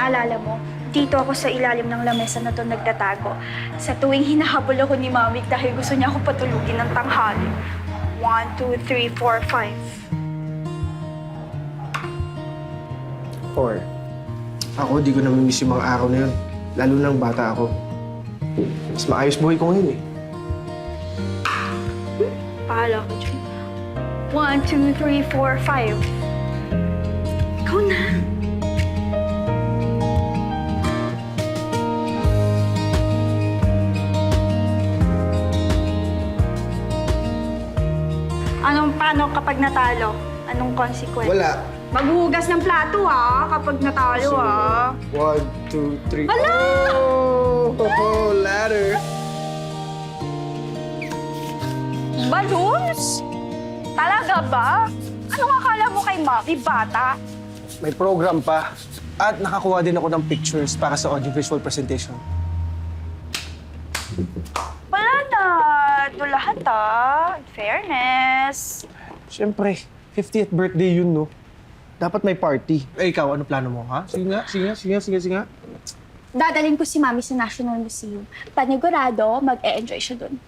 naalala mo, dito ako sa ilalim ng lamesa na to nagtatago. Sa tuwing hinahabol ako ni Mami dahil gusto niya ako patulugin ng tanghali. 1, 2, 3, 4, 5. Or, ako di ko namimiss yung mga araw na yun. Lalo nang bata ako. Mas maayos buhay ko ngayon eh. Pahala ko dyan. 1, 2, 3, 4, 5. Ikaw na. Paano kapag natalo? Anong consequence? Wala. Maghuhugas ng plato kapag natalo 1, 2, 3. Hala! Oh, ladder. Balloons? Talaga ba? Anong akala mo kay Mami, bata? May program pa. At nakakuha din ako ng pictures para sa audiovisual presentation. Wala na. Ito lahat In fairness. Siyempre, 50th birthday yun, no? Dapat may party. Eh, ikaw, ano plano mo, ha? Sige nga. Dadalhin ko si Mami sa National Museum. Panigurado, mag-e-enjoy siya dun.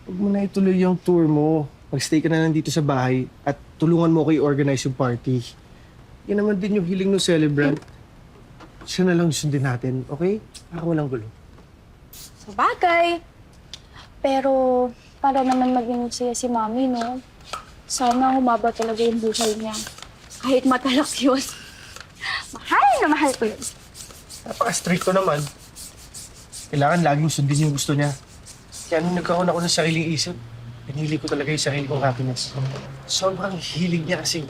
Huwag mo na ituloy yung tour mo. Mag-stay ka na lang dito sa bahay at tulungan mo ko i-organize yung party. Yan naman din yung hiling ng celebrant. Siya na lang sundin natin, okay? Para walang gulo. Sabagay. Pero, para naman maging masaya si Mami, no? Sana humaba talaga yung buhay niya. Kahit matalak yun. Mahal na mahal ko yun. Napaka-strict ko naman. Kailangan laging sundin yung gusto niya. Kaya nung nagkaroon ako ng sariling isip, pinili ko talaga yung sarili kong happiness. Sobrang hilig niya kasi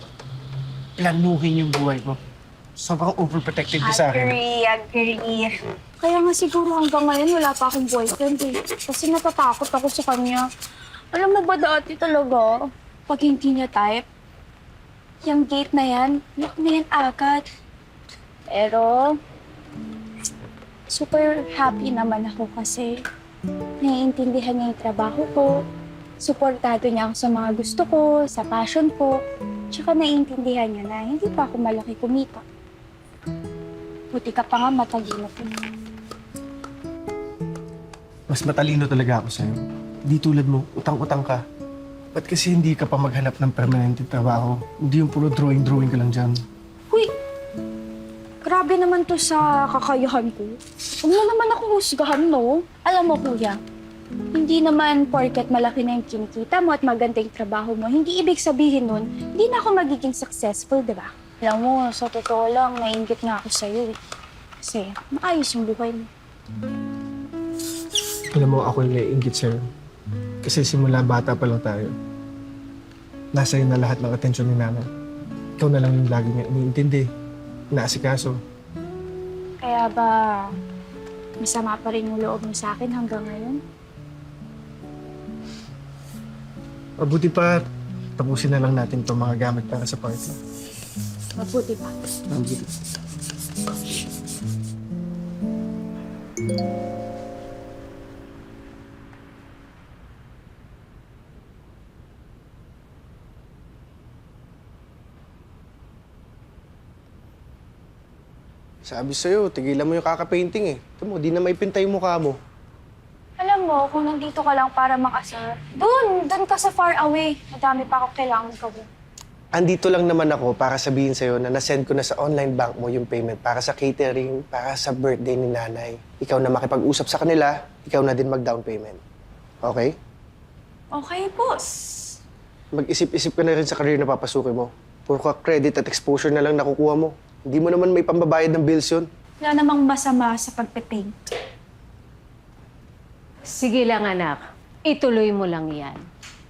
planuhin yung buhay ko. Sobrang overprotective niya sa akin. Agree. Kaya nga siguro hanggang ngayon wala pa akong boyfriend eh. Kasi natatakot ako sa kanya. Alam mo ba dati talaga, pag hindi niya type, yung gate na yan, look na yan agad. Pero, super happy naman ako kasi naiintindihan niya yung trabaho ko. Suportado niya ako sa mga gusto ko, sa passion ko. Tsaka naiintindihan niya na hindi pa ako malaki kumita. Buti ka pa nga matalino ko. Mas matalino talaga ako sa'yo. Di tulad mo, utang-utang ka. Ba't kasi hindi ka pa maghanap ng permanente trabaho? Hindi yung puro drawing ka lang dyan. Uy! Grabe naman to sa kakayahan ko. Huwag mo naman ako husgahan, no? Alam mo, kuya, hindi naman porket malaki na yung kinikita mo at maganda yung trabaho mo, hindi ibig sabihin nun, hindi na ako magiging successful, di ba? Alam mo, sa totoo lang, nainggit nga ako sa'yo eh. Kasi maayos yung buhay mo. Alam mo, ako yung naiingit sa'yo. Kasi simula bata pa lang tayo. Nasa iyo na lahat ng atensyon ni Nana. Ikaw na lang yung lagi niya iniintindi, inaasikaso. Kaya ba, masama pa rin yung loob mo sa akin hanggang ngayon? Mabuti pa, tapusin na lang natin itong mga gamit para sa party. Mabuti pa. Mabuti. Sabi sa'yo, tigilan mo yung kaka-painting eh. Ito mo, di na maipinta yung mukha mo. Alam mo, kung nandito ka lang para makasarap, doon ka sa far away. Madami pa ako kailangan gawin. Andito lang naman ako para sabihin sa'yo na nasend ko na sa online bank mo yung payment para sa catering, para sa birthday ni nanay. Ikaw na makipag-usap sa kanila, ikaw na din mag-down payment. Okay? Okay, boss. Mag-isip-isip ka na rin sa career na papasukin mo. Puro ka credit at exposure na lang nakukuha mo. Hindi mo naman may pambabayad ng bills yun. Wala namang masama sa pagpe-paint. Sige lang, anak. Ituloy mo lang yan.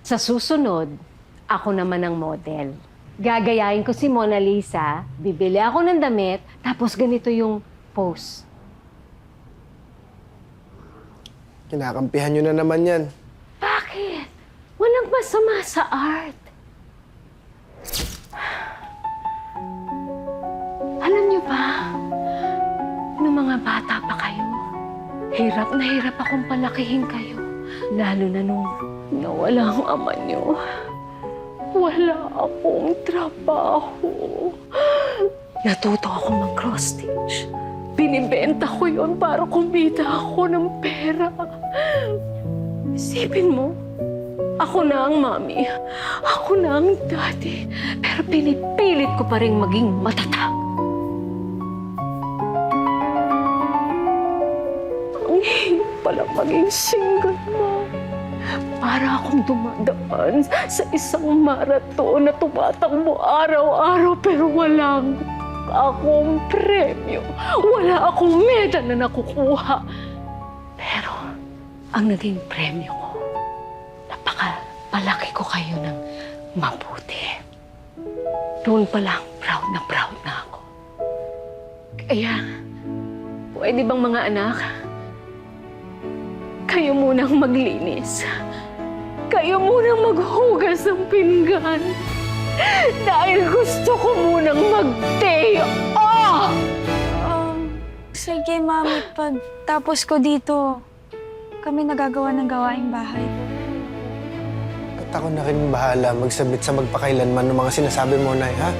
Sa susunod, ako naman ang model. Gagayahin ko si Mona Lisa, bibili ako ng damit, tapos ganito yung pose. Kinakampihan nyo na naman yan. Bakit? Walang masama sa art. Alam niyo ba, nung mga bata pa kayo, hirap na hirap akong palakihin kayo. Lalo na nung nawala ang ama niyo. Wala akong trabaho. Natuto ako mag-cross stitch. binibenta ko yun para kumita ako ng pera. Isipin mo, ako na ang mami, ako na ang daddy, pero pinipilit ko pa rin maging matatag. Ang hirap pala maging single mom. Para akong dumadaan sa isang marathon na tumatakbo araw-araw pero walang akong premyo. Wala akong medal na nakukuha. Pero ang naging premyo ko, napaka-palaki ko kayo ng mabuti. Doon pa lang proud na ako. Kaya, pwede bang mga anak, kayo munang maglinis. Kayo munang maghugas ng pinggan. Dahil gusto ko munang mag-day off! Sige, Mami. Pag tapos ko dito, kami nagagawa ng gawaing bahay. At ako na rin bahala magsabit sa magpakailanman ng mga sinasabi mo, Nay, ha?